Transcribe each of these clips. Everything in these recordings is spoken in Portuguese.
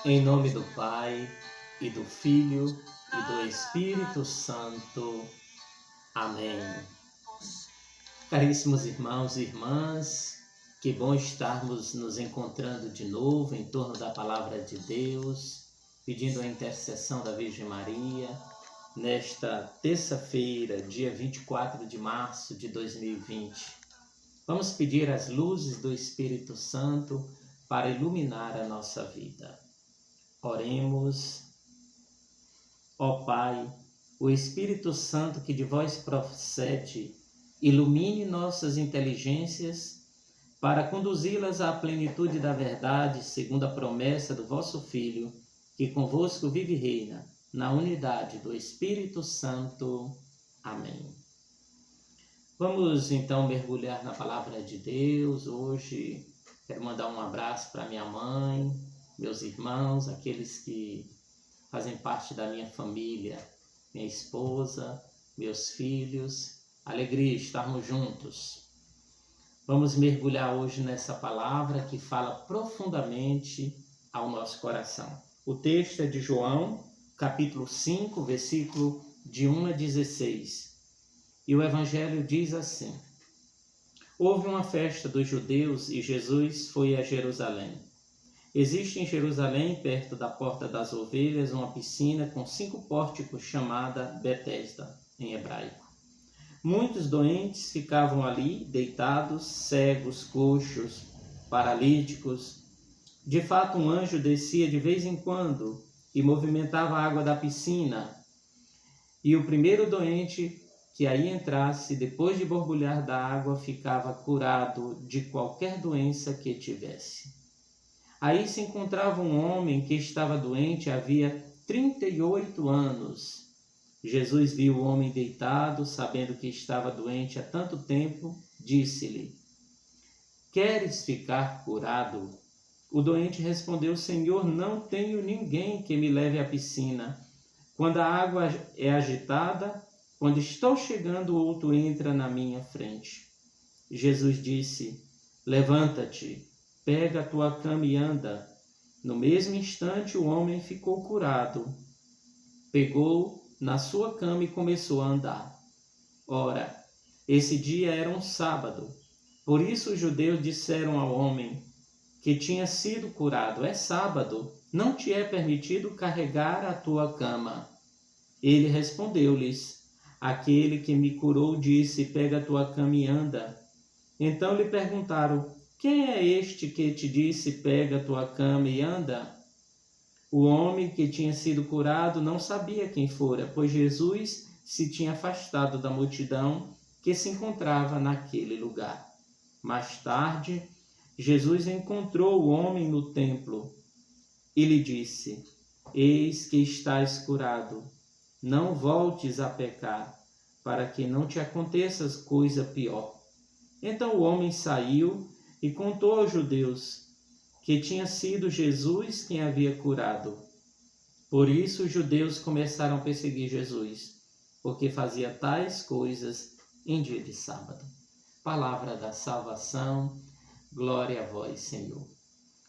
Em nome do Pai, e do Filho, e do Espírito Santo. Amém. Caríssimos irmãos e irmãs, que bom estarmos nos encontrando de novo em torno da Palavra de Deus, pedindo a intercessão da Virgem Maria, nesta terça-feira, dia 24 de março de 2020. Vamos pedir as luzes do Espírito Santo para iluminar a nossa vida. Oremos. Ó Pai, o Espírito Santo que de vós procede, ilumine nossas inteligências para conduzi-las à plenitude da verdade, segundo a promessa do vosso Filho, que convosco vive e reina, na unidade do Espírito Santo. Amém. Vamos então mergulhar na Palavra de Deus. Hoje quero mandar um abraço para minha mãe, meus irmãos, aqueles que fazem parte da minha família, minha esposa, meus filhos. Alegria estarmos juntos. Vamos mergulhar hoje nessa palavra que fala profundamente ao nosso coração. O texto é de João, capítulo 5, versículo de 1 a 16. E o Evangelho diz assim: Houve uma festa dos judeus e Jesus foi a Jerusalém. Existe em Jerusalém, perto da Porta das Ovelhas, uma piscina com 5 pórticos chamada Betesda, em hebraico. Muitos doentes ficavam ali, deitados, cegos, coxos, paralíticos. De fato, um anjo descia de vez em quando e movimentava a água da piscina. E o primeiro doente que aí entrasse, depois de borbulhar da água, ficava curado de qualquer doença que tivesse. Aí se encontrava um homem que estava doente havia 38 anos. Jesus viu o homem deitado, sabendo que estava doente há tanto tempo, disse-lhe: Queres ficar curado? O doente respondeu: Senhor, não tenho ninguém que me leve à piscina. Quando a água é agitada, quando estou chegando, outro entra na minha frente. Jesus disse: Levanta-te. Pega a tua cama e anda. No mesmo instante o homem ficou curado. Pegou na sua cama e começou a andar. Ora, esse dia era um sábado. Por isso os judeus disseram ao homem que tinha sido curado: É sábado, não te é permitido carregar a tua cama. Ele respondeu-lhes: Aquele que me curou disse: Pega a tua cama e anda. Então lhe perguntaram: Quem é este que te disse, pega a tua cama e anda? O homem que tinha sido curado não sabia quem fora, pois Jesus se tinha afastado da multidão que se encontrava naquele lugar. Mais tarde, Jesus encontrou o homem no templo e lhe disse: Eis que estás curado, não voltes a pecar, para que não te aconteça coisa pior. Então o homem saiu e contou aos judeus que tinha sido Jesus quem havia curado. Por isso os judeus começaram a perseguir Jesus, porque fazia tais coisas em dia de sábado. Palavra da salvação, glória a vós, Senhor.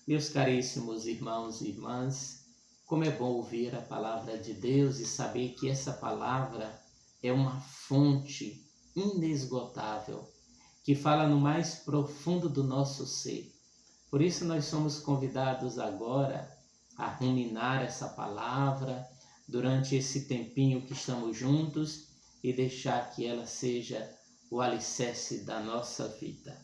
Meus caríssimos irmãos e irmãs, como é bom ouvir a palavra de Deus e saber que essa palavra é uma fonte inesgotável, que fala no mais profundo do nosso ser. Por isso nós somos convidados agora a ruminar essa palavra durante esse tempinho que estamos juntos e deixar que ela seja o alicerce da nossa vida.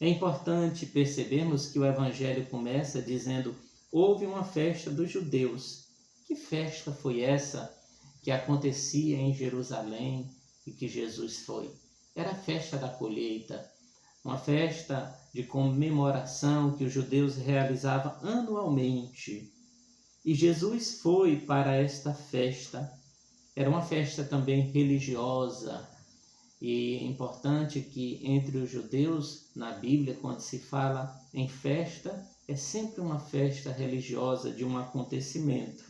É importante percebermos que o Evangelho começa dizendo: houve uma festa dos judeus. Que festa foi essa que acontecia em Jerusalém e que Jesus foi? Era a festa da colheita, uma festa de comemoração que os judeus realizavam anualmente. E Jesus foi para esta festa. Era uma festa também religiosa. E é importante que entre os judeus, na Bíblia, quando se fala em festa, é sempre uma festa religiosa de um acontecimento.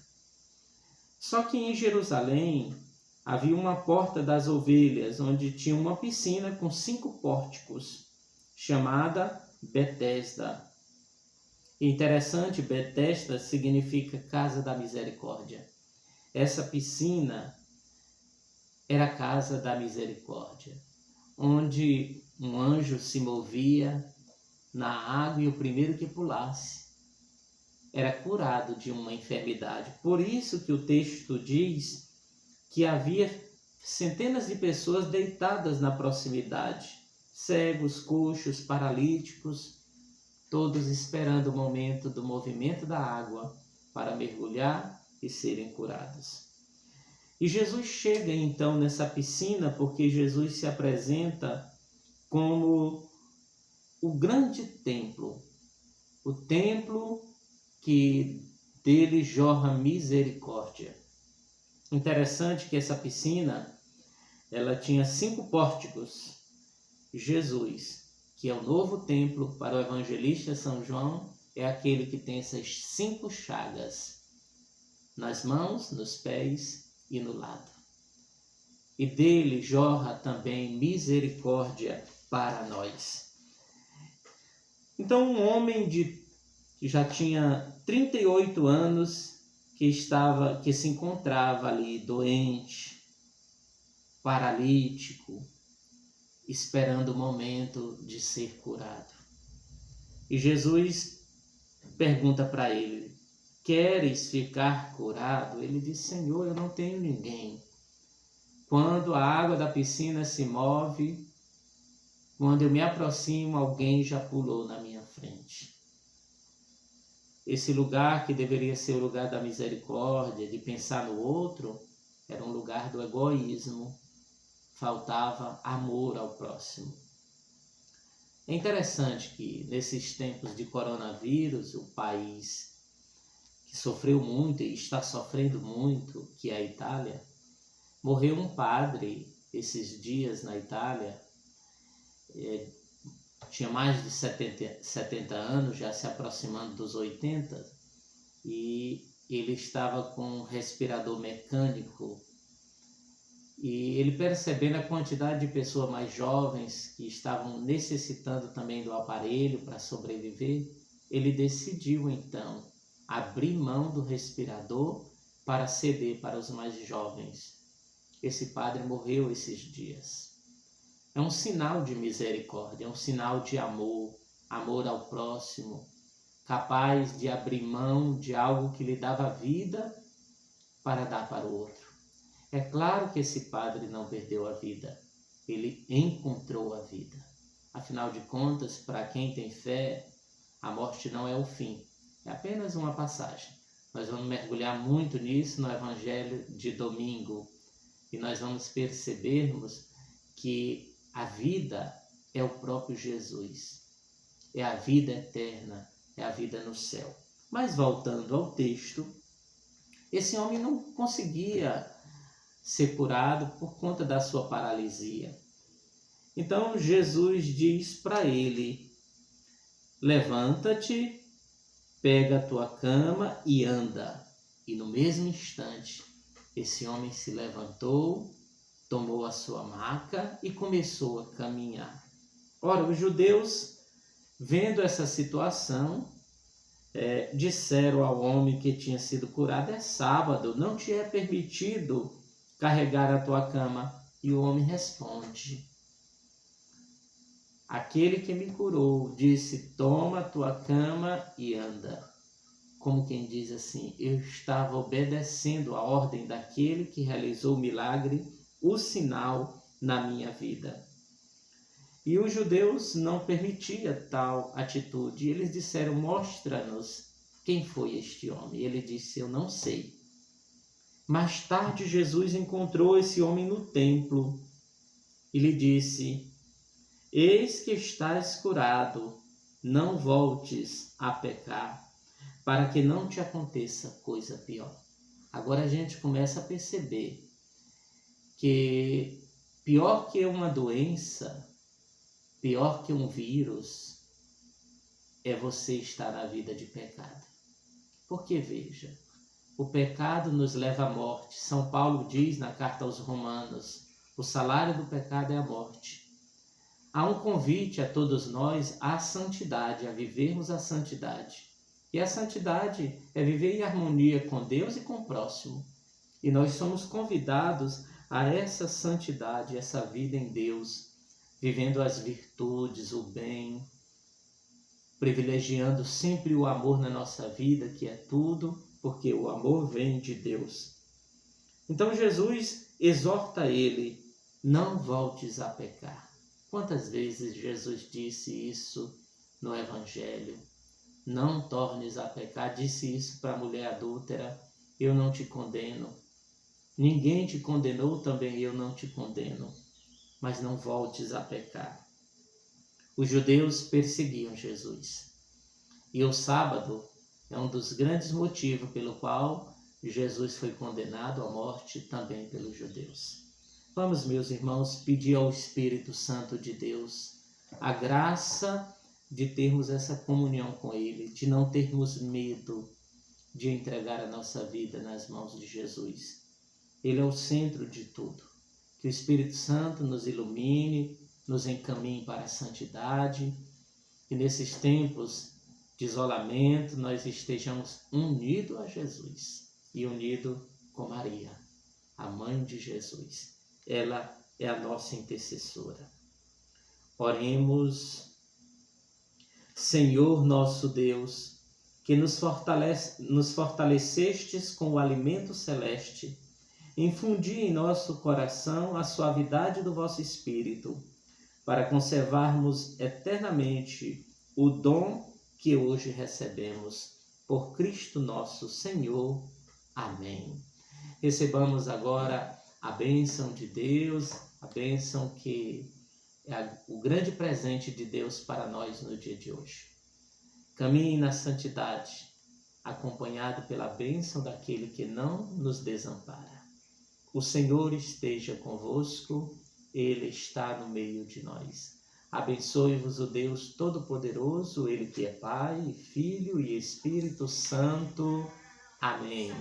Só que em Jerusalém havia uma porta das ovelhas, onde tinha uma piscina com 5 pórticos, chamada Betesda. Interessante, Betesda significa casa da misericórdia. Essa piscina era a casa da misericórdia, onde um anjo se movia na água e o primeiro que pulasse era curado de uma enfermidade. Por isso que o texto diz que havia centenas de pessoas deitadas na proximidade, cegos, coxos, paralíticos, todos esperando o momento do movimento da água para mergulhar e serem curados. E Jesus chega então nessa piscina porque Jesus se apresenta como o grande templo, o templo que dele jorra misericórdia. Interessante que essa piscina, ela tinha 5 pórticos. Jesus, que é o novo templo para o evangelista São João, é aquele que tem essas 5 chagas nas mãos, nos pés e no lado. E dele jorra também misericórdia para nós. Então, um homem que já tinha 38 anos, que se encontrava ali doente, paralítico, esperando o momento de ser curado. E Jesus pergunta para ele: queres ficar curado? Ele diz: Senhor, eu não tenho ninguém. Quando a água da piscina se move, quando eu me aproximo, alguém já pulou na minha frente. Esse lugar que deveria ser o lugar da misericórdia, de pensar no outro, era um lugar do egoísmo. Faltava amor ao próximo. É interessante que nesses tempos de coronavírus, o país que sofreu muito e está sofrendo muito, que é a Itália, morreu um padre esses dias na Itália, tinha mais de 70 anos, já se aproximando dos 80, e ele estava com um respirador mecânico. E ele, percebendo a quantidade de pessoas mais jovens que estavam necessitando também do aparelho para sobreviver, ele decidiu então abrir mão do respirador para ceder para os mais jovens. Esse padre morreu esses dias. É um sinal de misericórdia, é um sinal de amor, amor ao próximo, capaz de abrir mão de algo que lhe dava vida para dar para o outro. É claro que esse padre não perdeu a vida, ele encontrou a vida. Afinal de contas, para quem tem fé, a morte não é o fim, é apenas uma passagem. Nós vamos mergulhar muito nisso no Evangelho de domingo e nós vamos percebermos que a vida é o próprio Jesus, é a vida eterna, é a vida no céu. Mas voltando ao texto, esse homem não conseguia ser curado por conta da sua paralisia. Então Jesus diz para ele: levanta-te, pega a tua cama e anda. E no mesmo instante, esse homem se levantou, tomou a sua maca e começou a caminhar. Ora, os judeus, vendo essa situação, disseram ao homem que tinha sido curado: é sábado, não te é permitido carregar a tua cama. E o homem responde: aquele que me curou disse: toma a tua cama e anda. Como quem diz assim: eu estava obedecendo a ordem daquele que realizou o milagre, o sinal na minha vida. E os judeus não permitiam tal atitude. Eles disseram: mostra-nos quem foi este homem. Ele disse: eu não sei. Mais tarde, Jesus encontrou esse homem no templo e lhe disse: eis que estás curado, não voltes a pecar, para que não te aconteça coisa pior. Agora a gente começa a perceber que pior que uma doença, pior que um vírus, é você estar na vida de pecado. Porque veja, o pecado nos leva à morte. São Paulo diz na carta aos Romanos: o salário do pecado é a morte. Há um convite a todos nós à santidade, a vivermos a santidade. E a santidade é viver em harmonia com Deus e com o próximo. E nós somos convidados a essa santidade, essa vida em Deus, vivendo as virtudes, o bem, privilegiando sempre o amor na nossa vida, que é tudo, porque o amor vem de Deus. Então Jesus exorta ele: não voltes a pecar. Quantas vezes Jesus disse isso no Evangelho? Não tornes a pecar. Disse isso para a mulher adúltera: eu não te condeno. Ninguém te condenou, também eu não te condeno. Mas não voltes a pecar. Os judeus perseguiam Jesus. E o sábado é um dos grandes motivos pelo qual Jesus foi condenado à morte também pelos judeus. Vamos, meus irmãos, pedir ao Espírito Santo de Deus a graça de termos essa comunhão com Ele, de não termos medo de entregar a nossa vida nas mãos de Jesus. Ele é o centro de tudo. Que o Espírito Santo nos ilumine, nos encaminhe para a santidade, e nesses tempos de isolamento nós estejamos unidos a Jesus e unidos com Maria, a mãe de Jesus. Ela é a nossa intercessora. Oremos. Senhor nosso Deus, que nos fortalecestes com o alimento celeste, infundi em nosso coração a suavidade do vosso Espírito, para conservarmos eternamente o dom que hoje recebemos. Por Cristo nosso Senhor. Amém. Recebamos agora a bênção de Deus, a bênção que é o grande presente de Deus para nós no dia de hoje. Caminhe na santidade, acompanhado pela bênção daquele que não nos desampara. O Senhor esteja convosco, Ele está no meio de nós. Abençoe-vos o Deus Todo-Poderoso, Ele que é Pai, Filho e Espírito Santo. Amém.